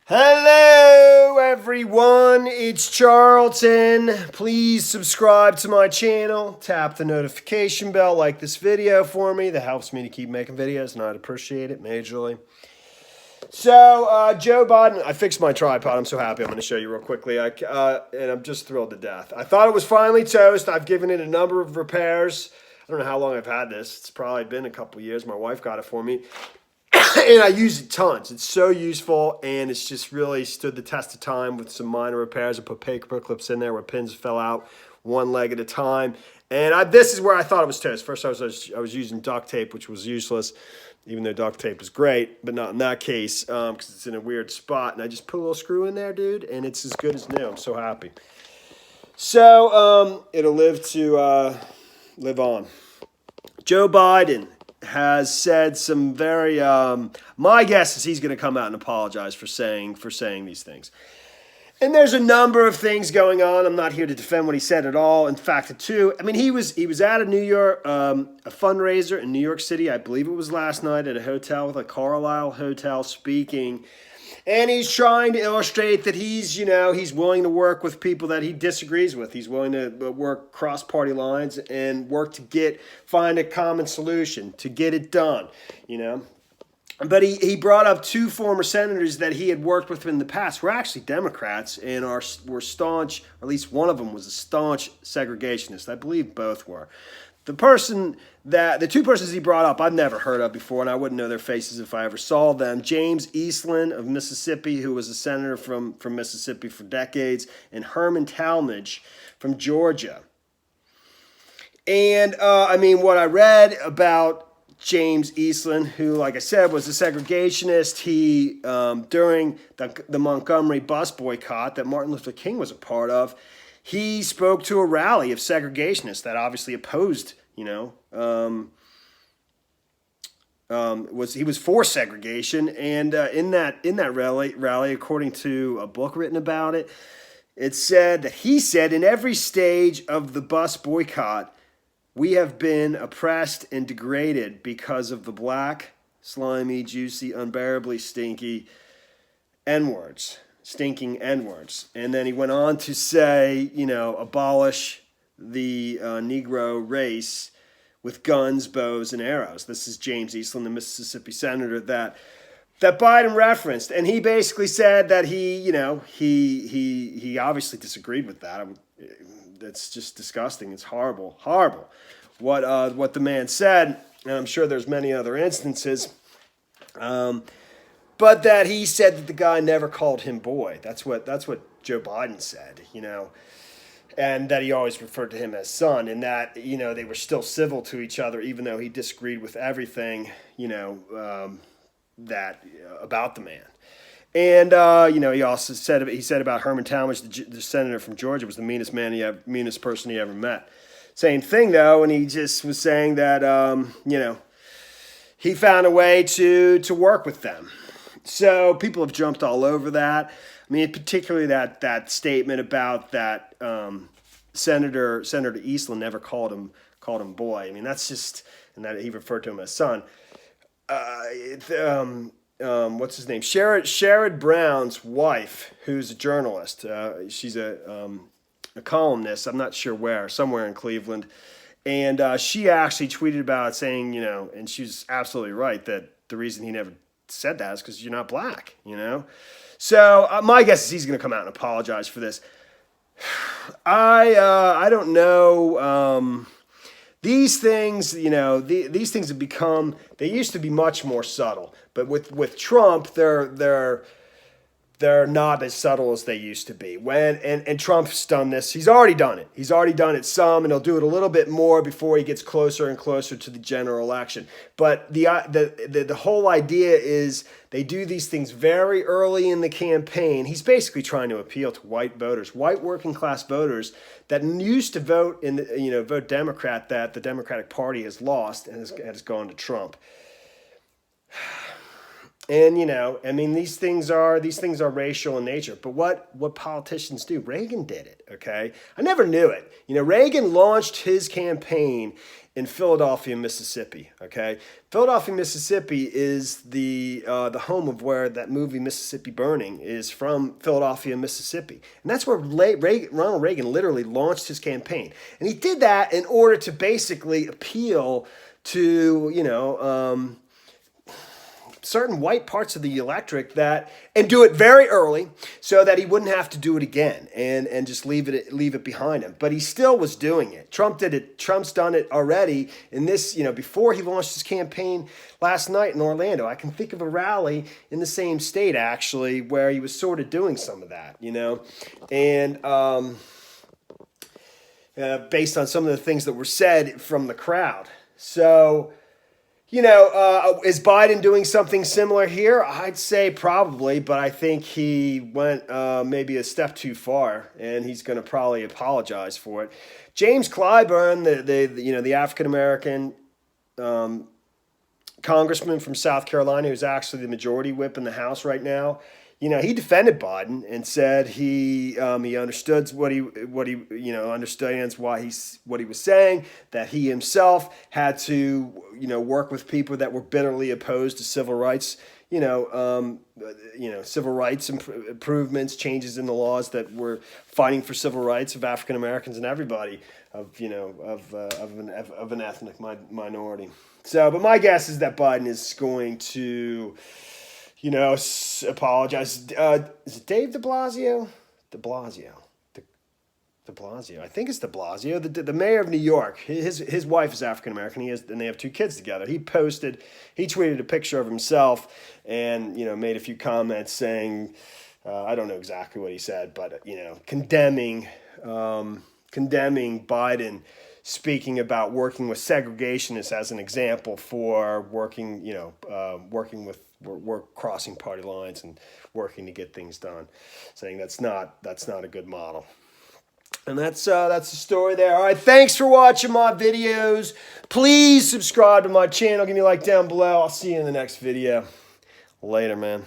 Hello everyone, it's Charlton. Please subscribe to my channel, tap the notification bell, like this video for me. That helps me to keep making videos and I'd appreciate it majorly. So, Joe Biden, I fixed my tripod. I'm so happy. I'm going to show you real quickly. And I'm just thrilled to death. I thought it was finally toast. I've given it a number of repairs. I don't know how long I've had this. It's probably been a couple years. My wife got it for me. And I use it tons. It's so useful, and it's just really stood the test of time with some minor repairs. I put paper clips in there where pins fell out one leg at a time. And this is where I thought it was toast. First, I was using duct tape, which was useless, even though duct tape is great, but not in that case because it's in a weird spot. And I just put a little screw in there, dude, and it's as good as new. I'm so happy. So it'll live to live on. Joe Biden has said some very my guess is he's going to come out and apologize for saying these things. And there's a number of things going on. I'm not here to defend what he said at all. In fact, he was at a New York a fundraiser in New York City. I believe it was last night at a hotel with a Carlisle hotel speaking. And he's trying to illustrate that he's willing to work with people that he disagrees with. He's willing to work cross-party lines and work to find a common solution, to get it done, But he brought up two former senators that he had worked with in the past who were actually Democrats and were staunch, or at least one of them was a staunch segregationist. I believe both were. The two persons he brought up, I've never heard of before, and I wouldn't know their faces if I ever saw them. James Eastland of Mississippi, who was a senator from Mississippi for decades, and Herman Talmadge from Georgia. And, what I read about James Eastland, who, like I said, was a segregationist, he, during the Montgomery bus boycott that Martin Luther King was a part of, he spoke to a rally of segregationists that obviously opposed, he was for segregation, and in that rally, according to a book written about it, it said that he said in every stage of the bus boycott, we have been oppressed and degraded because of the black, slimy, juicy, unbearably stinky N-words. Stinking N-words. And then he went on to say, abolish the Negro race with guns, bows, and arrows. This is James Eastland, the Mississippi senator that Biden referenced. And he basically said that he obviously disagreed with that. That's just disgusting. It's horrible. Horrible. What the man said, and I'm sure there's many other instances. But that he said that the guy never called him boy. That's what Joe Biden said, and that he always referred to him as son, and that, they were still civil to each other, even though he disagreed with everything, about the man. And, he also said about Herman Talmadge, the senator from Georgia, was the meanest person he ever met. Same thing, though, and he just was saying that, he found a way to work with them. So people have jumped all over that. Particularly that statement about that Senator Eastland never called him boy. That's just, and that he referred to him as son. What's his name? Sherrod Brown's wife, who's a journalist. She's a columnist. I'm not sure where, somewhere in Cleveland. And she actually tweeted about it saying, and she was absolutely right that the reason he never said that is because you're not black, So my guess is he's going to come out and apologize for this. I don't know. These things, these things have become. They used to be much more subtle, but with Trump, they're not as subtle as they used to be. And Trump's done this. He's already done it. He's already done it some, and he'll do it a little bit more before he gets closer and closer to the general election. But the whole idea is they do these things very early in the campaign. He's basically trying to appeal to white voters, white working class voters that used to vote vote Democrat, that the Democratic Party has lost and has gone to Trump. And, these things are racial in nature. But what politicians do, Reagan did it, okay? I never knew it. Reagan launched his campaign in Philadelphia, Mississippi. Okay, Philadelphia, Mississippi is the home of where that movie Mississippi Burning is from. Philadelphia, Mississippi, and that's where Ronald Reagan literally launched his campaign, and he did that in order to basically appeal to certain white parts of the electorate and do it very early so that he wouldn't have to do it again and just leave it behind him. But he still was doing it. Trump did it. Trump's done it already in this, before he launched his campaign last night in Orlando. I can think of a rally in the same state actually where he was sort of doing some of that, and based on some of the things that were said from the crowd. So, is Biden doing something similar here? I'd say probably, but I think he went maybe a step too far, and he's going to probably apologize for it. James Clyburn, the African American congressman from South Carolina, who's actually the majority whip in the House right now, he defended Biden and said he understood what he understands what he was saying, that he himself had to work with people that were bitterly opposed to civil rights, civil rights improvements, changes in the laws that were fighting for civil rights of African Americans and everybody of an ethnic minority. So, but my guess is that Biden is going to apologize. Is it Dave de Blasio? De Blasio. I think it's de Blasio. The mayor of New York. His wife is African American. And they have 2 kids together. He tweeted a picture of himself and made a few comments saying, I don't know exactly what he said, but condemning Biden speaking about working with segregationists as an example for working crossing party lines and working to get things done, saying that's not a good model. And that's the story there. All right, thanks for watching my videos. Please subscribe to my channel. Give me a like down below. I'll see you in the next video. Later, man.